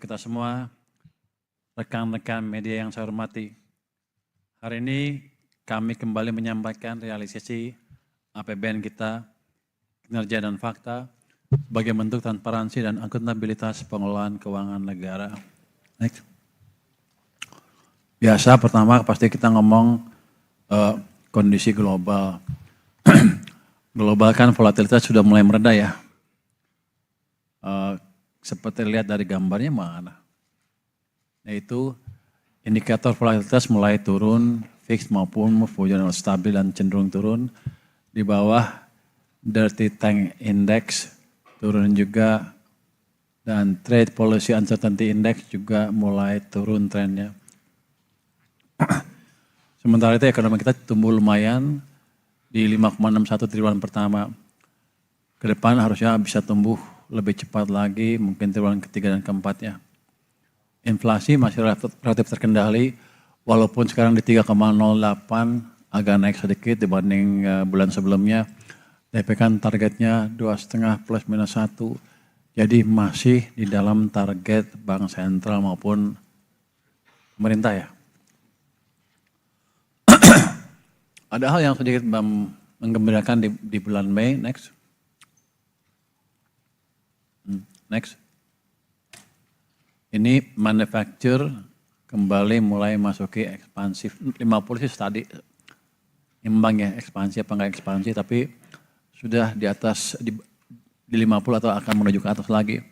kita semua, rekan-rekan media yang saya hormati. Hari ini kami kembali menyampaikan realisasi APBN kita, kinerja dan fakta, sebagai bentuk transparansi dan akuntabilitas pengelolaan keuangan negara. Next. Biasa pertama pasti kita ngomong kondisi global. Global kan volatilitas sudah mulai mereda ya. Seperti lihat dari gambarnya mana. Yaitu indikator volatilitas mulai turun, fix maupun movable stabil dan cenderung turun. Di bawah dirty tank index turun juga, dan trade policy uncertainty index juga mulai turun trennya. Sementara itu ekonomi kita tumbuh lumayan di 5,61 triliun pertama. Ke depan harusnya bisa tumbuh lebih cepat lagi, mungkin triwulan ketiga dan keempatnya. Inflasi masih relatif terkendali, walaupun sekarang di 3,08 agak naik sedikit dibanding bulan sebelumnya. Tapi kan targetnya 2,5 plus minus 1. Jadi masih di dalam target Bank Sentral maupun pemerintah ya. Ada hal yang sedikit menggembirakan di bulan Mei. Next. Next. Ini manufacture kembali mulai masuki ekspansif. 50 sih tadi imbang ya, ekspansi apa enggak ekspansi, tapi sudah di atas di 50 atau akan menuju ke atas lagi.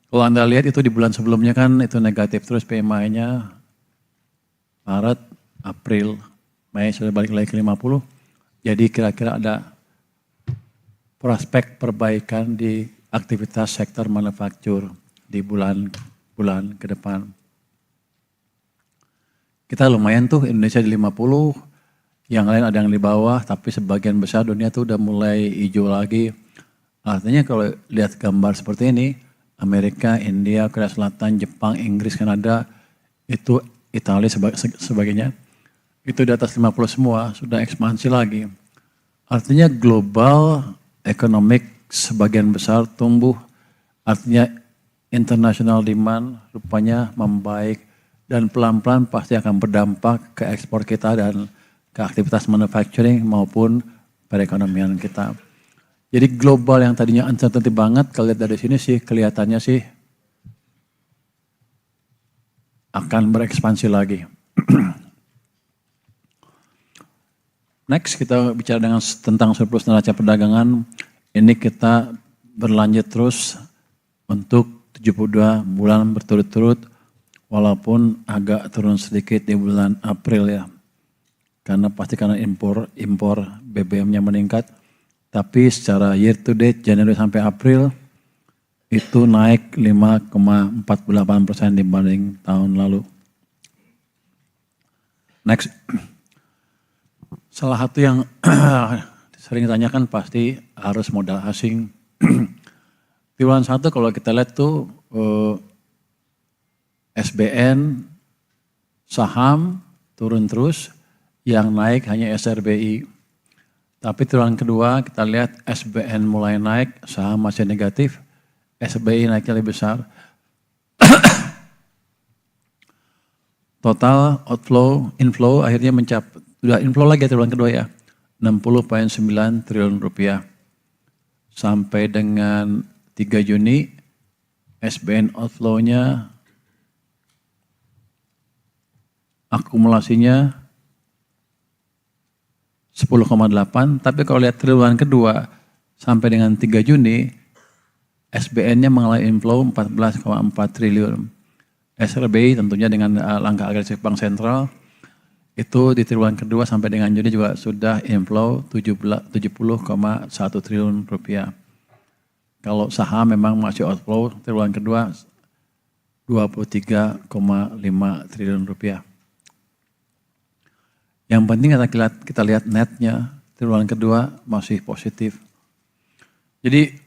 Kalau Anda lihat itu di bulan sebelumnya kan itu negatif terus PMI-nya Maret, April, Mei sudah balik lagi ke 50. Jadi kira-kira ada prospek perbaikan di aktivitas sektor manufaktur di bulan ke depan. Kita lumayan tuh Indonesia di 50, yang lain ada yang di bawah, tapi sebagian besar dunia tuh udah mulai hijau lagi. Artinya kalau lihat gambar seperti ini, Amerika, India, Korea Selatan, Jepang, Inggris, Kanada, itu Italia sebagainya, itu di atas 50 semua, sudah ekspansi lagi. Artinya global economic sebagian besar tumbuh, artinya international demand rupanya membaik dan pelan-pelan pasti akan berdampak ke ekspor kita dan ke aktivitas manufacturing maupun perekonomian kita. Jadi global yang tadinya uncertainty banget, kalau lihat dari sini sih kelihatannya sih akan berekspansi lagi. Next kita bicara tentang surplus neraca perdagangan. Ini kita berlanjut terus untuk 72 bulan berturut-turut, walaupun agak turun sedikit di bulan April ya. Karena impor BBM-nya meningkat. Tapi secara year to date Januari sampai April itu naik 5,48% dibanding tahun lalu. Next. Salah satu yang sering ditanyakan pasti harus modal asing. Triwulan 1 kalau kita lihat tuh SBN, saham turun terus, yang naik hanya SRBI. Tapi triwulan kedua kita lihat SBN mulai naik, saham masih negatif, SBI naiknya lebih besar. Total inflow akhirnya mencapai, sudah inflow lagi triwulan kedua ya, 60,9 triliun rupiah. Sampai dengan 3 Juni, SBN outflow-nya akumulasinya 10,8, tapi kalau lihat triwulan kedua sampai dengan 3 Juni, SBN-nya mengalami inflow 14,4 triliun. SRBI tentunya dengan langkah agresif Bank Sentral, itu di triwulan kedua sampai dengan Juni juga sudah inflow 70,1 triliun rupiah. Kalau saham memang masih outflow, triwulan kedua 23,5 triliun rupiah. Yang penting kita lihat netnya, triwulan kedua masih positif. Jadi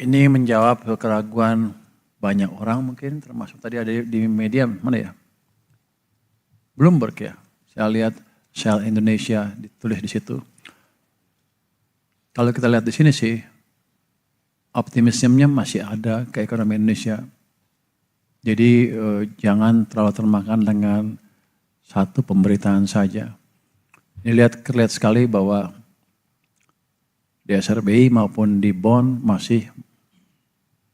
ini menjawab keraguan banyak orang mungkin, termasuk tadi ada di media, mana ya? Bloomberg ya. Saya lihat Shell Indonesia ditulis di situ. Kalau kita lihat di sini sih, optimismenya masih ada ke ekonomi Indonesia. Jadi jangan terlalu termakan dengan satu pemberitaan saja. Ini kelihatan sekali bahwa di SRBI maupun di bond masih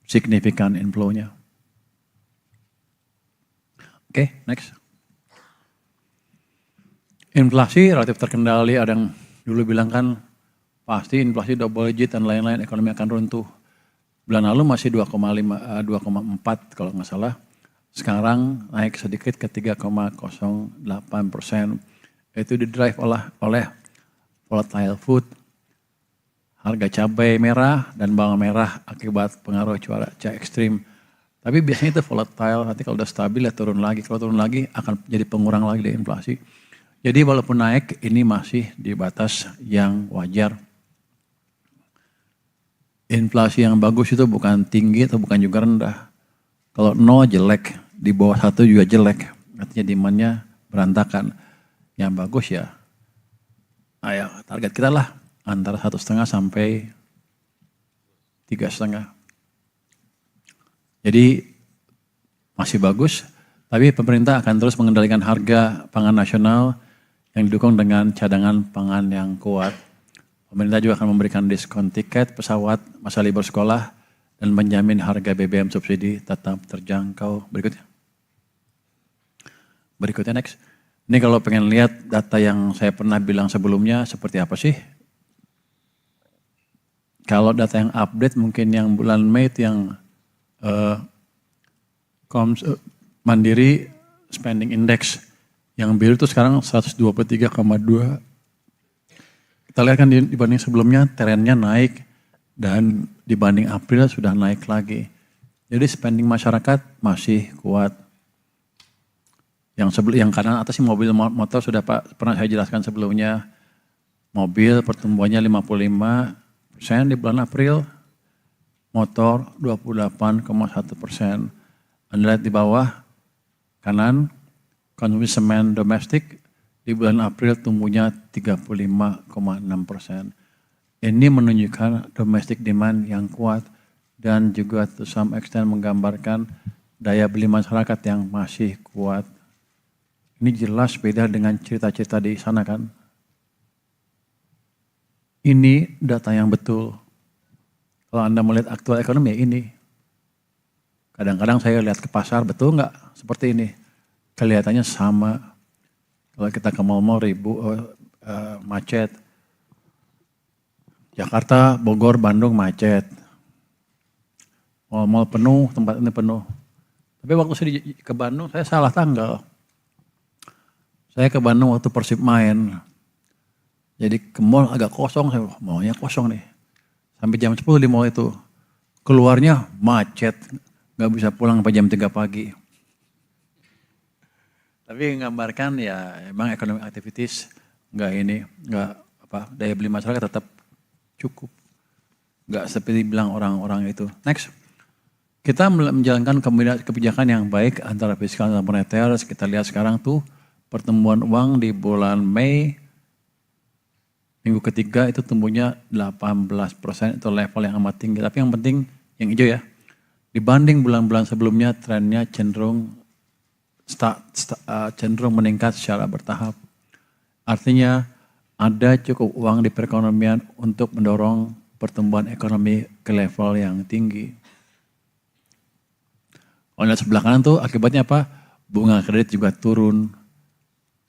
signifikan inflow-nya. Oke, next. Inflasi relatif terkendali, ada yang dulu bilang kan pasti inflasi double digit dan lain-lain, ekonomi akan runtuh. Bulan lalu masih 2,4 kalau nggak salah. Sekarang naik sedikit ke 3,08%. Itu didrive oleh volatile food, harga cabai merah dan bawang merah akibat pengaruh cuaca ekstrim. Tapi biasanya itu volatile, nanti kalau udah stabil ya turun lagi. Kalau turun lagi akan jadi pengurang lagi dari inflasi. Jadi walaupun naik, ini masih di batas yang wajar. Inflasi yang bagus itu bukan tinggi atau bukan juga rendah. Kalau 0 jelek, di bawah 1 juga jelek. Artinya demand-nya berantakan. Yang bagus ya, ayo target kita lah antara 1,5 sampai 3,5. Jadi masih bagus, tapi pemerintah akan terus mengendalikan harga pangan nasional yang didukung dengan cadangan pangan yang kuat. Pemerintah juga akan memberikan diskon tiket pesawat masa libur sekolah dan menjamin harga BBM subsidi tetap terjangkau. Berikutnya next. Ini kalau pengen lihat data yang saya pernah bilang sebelumnya seperti apa sih? Kalau data yang update mungkin yang bulan Mei itu yang Mandiri Spending Index. Yang biru itu sekarang 123,2. Kita lihat kan dibanding sebelumnya trennya naik dan dibanding April sudah naik lagi. Jadi spending masyarakat masih kuat. Yang kanan atas sih mobil motor sudah pernah saya jelaskan sebelumnya. Mobil pertumbuhannya 55% di bulan April. Motor 28,1%. Anda lihat di bawah kanan, konsumsi semen domestik di bulan April tumbuhnya 35,6%. Ini menunjukkan domestic demand yang kuat dan juga to some extent menggambarkan daya beli masyarakat yang masih kuat. Ini jelas beda dengan cerita-cerita di sana kan. Ini data yang betul. Kalau Anda melihat aktual ekonomi ya ini. Kadang-kadang saya lihat ke pasar, betul nggak seperti ini? Kelihatannya sama. Kalau kita ke mall-mall macet. Jakarta, Bogor, Bandung macet. Mall-mall penuh, tempat ini penuh. Tapi waktu saya ke Bandung, saya salah tanggal. Saya ke Bandung waktu Persib main. Jadi ke mall agak kosong, saya maunya kosong nih. Sampai jam 10 di mall itu. Keluarnya macet, nggak bisa pulang sampai jam 3 pagi. Tapi menggambarkan ya emang economic activities nggak daya beli masyarakat tetap cukup. Nggak seperti bilang orang-orang itu. Next. Kita menjalankan kebijakan yang baik antara fiskal dan moneter. Kita lihat sekarang tuh pertumbuhan uang di bulan Mei minggu ketiga itu tumbuhnya 18%, itu level yang amat tinggi. Tapi yang penting yang hijau ya. Dibanding bulan-bulan sebelumnya trennya cenderung meningkat secara bertahap. Artinya ada cukup uang di perekonomian untuk mendorong pertumbuhan ekonomi ke level yang tinggi. Kalau lihat sebelah kanan tuh akibatnya apa? Bunga kredit juga turun.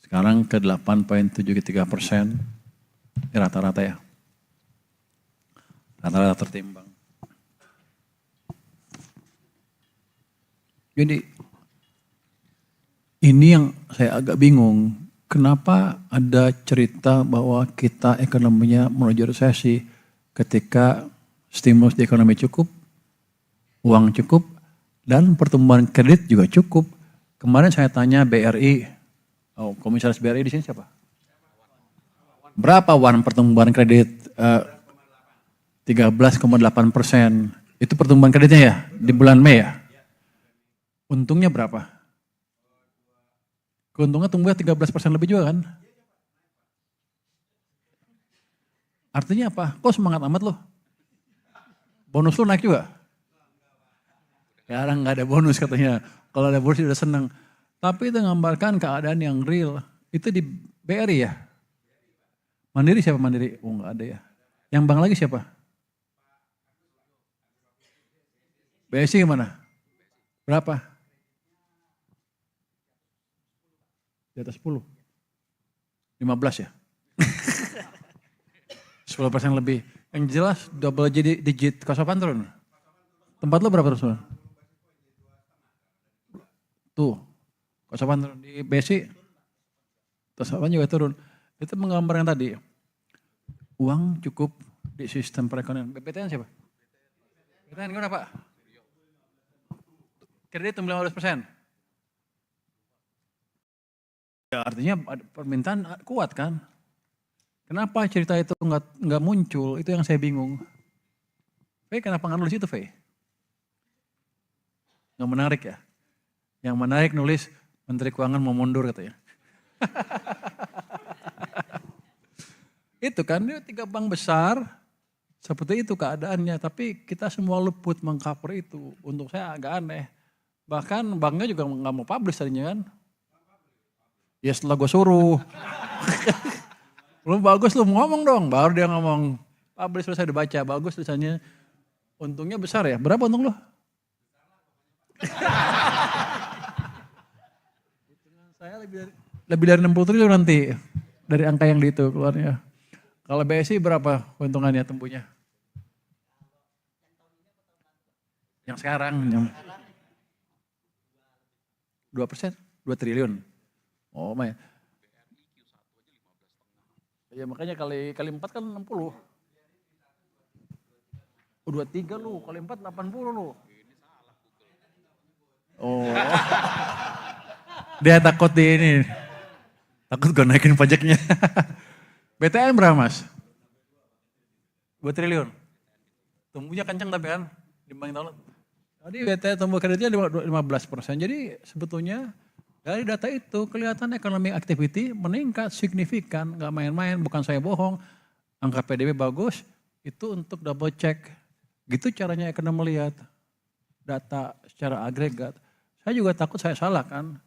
Sekarang ke 8,73%. Ini rata-rata ya. Rata-rata tertimbang. Jadi ini yang saya agak bingung. Kenapa ada cerita bahwa kita ekonominya menuju resesi ketika stimulus di ekonomi cukup, uang cukup, dan pertumbuhan kredit juga cukup. Kemarin saya tanya BRI, komisaris BRI di sini siapa? Berapa pertumbuhan kredit? 13,8%. Itu pertumbuhan kreditnya ya di bulan Mei ya? Untungnya berapa? Keuntungnya tumbuhnya 13% lebih juga kan? Artinya apa? Kok semangat amat loh? Bonus lo naik juga? Sekarang nggak ada bonus katanya. Kalau ada bursi udah senang. Tapi itu menggambarkan keadaan yang real. Itu di BRI ya? Mandiri siapa Mandiri? Oh enggak ada ya. Yang bank lagi siapa? BSI gimana? Berapa? Di atas 10. 15 ya? 10% lebih. Yang jelas double digit cost of fund turun. Tempat lo berapa terus? Tuh, cost of fund turun. Di BSI, cost of fund juga turun. Itu menggambarkan tadi, uang cukup di sistem perekonomian. BPTN siapa? BPTN gimana Pak? Kredit tumbuh 15%. Ya, artinya permintaan kuat kan? Kenapa cerita itu nggak muncul? Itu yang saya bingung. Fei, kenapa nggak nulis itu, Fei? Nggak menarik ya? Yang menarik nulis Menteri Keuangan mau mundur katanya. Itu kan, dia 3 bank besar, seperti itu keadaannya. Tapi kita semua luput mengcover itu. Untuk saya agak aneh. Bahkan banknya juga nggak mau publish tadinya kan. Ya setelah gue suruh. Lu bagus lu ngomong dong, baru dia ngomong. Publish selesai dibaca, bagus tulisannya. Untungnya besar ya, berapa untung lu? Saya lebih dari 60 triliun nanti. Dari angka yang di itu keluarnya. Kalau BSI berapa keuntungannya tempuhnya? Yang sekarang. 2%? 2 triliun. Oh, Maya. Ya makanya kali 4 kan 60. Oh, 23 lu, kali 4 80 lu. Oh. Dia takut di ini. Takut gue naikin pajaknya. BTN berapa Mas? 2 triliun. Tumbuhnya kencang tapi kan dibanding tahun. Jadi BTN tumbuh kreditnya 15%. Jadi sebetulnya dari data itu kelihatan ekonomi activity meningkat signifikan, nggak main-main, bukan saya bohong. Angka PDB bagus, itu untuk double check. Gitu caranya ekonomi melihat data secara agregat. Saya juga takut saya salah kan.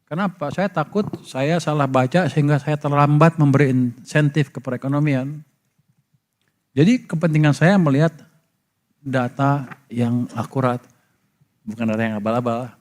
Kenapa? Saya takut saya salah baca sehingga saya terlambat memberi insentif ke perekonomian. Jadi kepentingan saya melihat data yang akurat, bukan data yang abal-abal.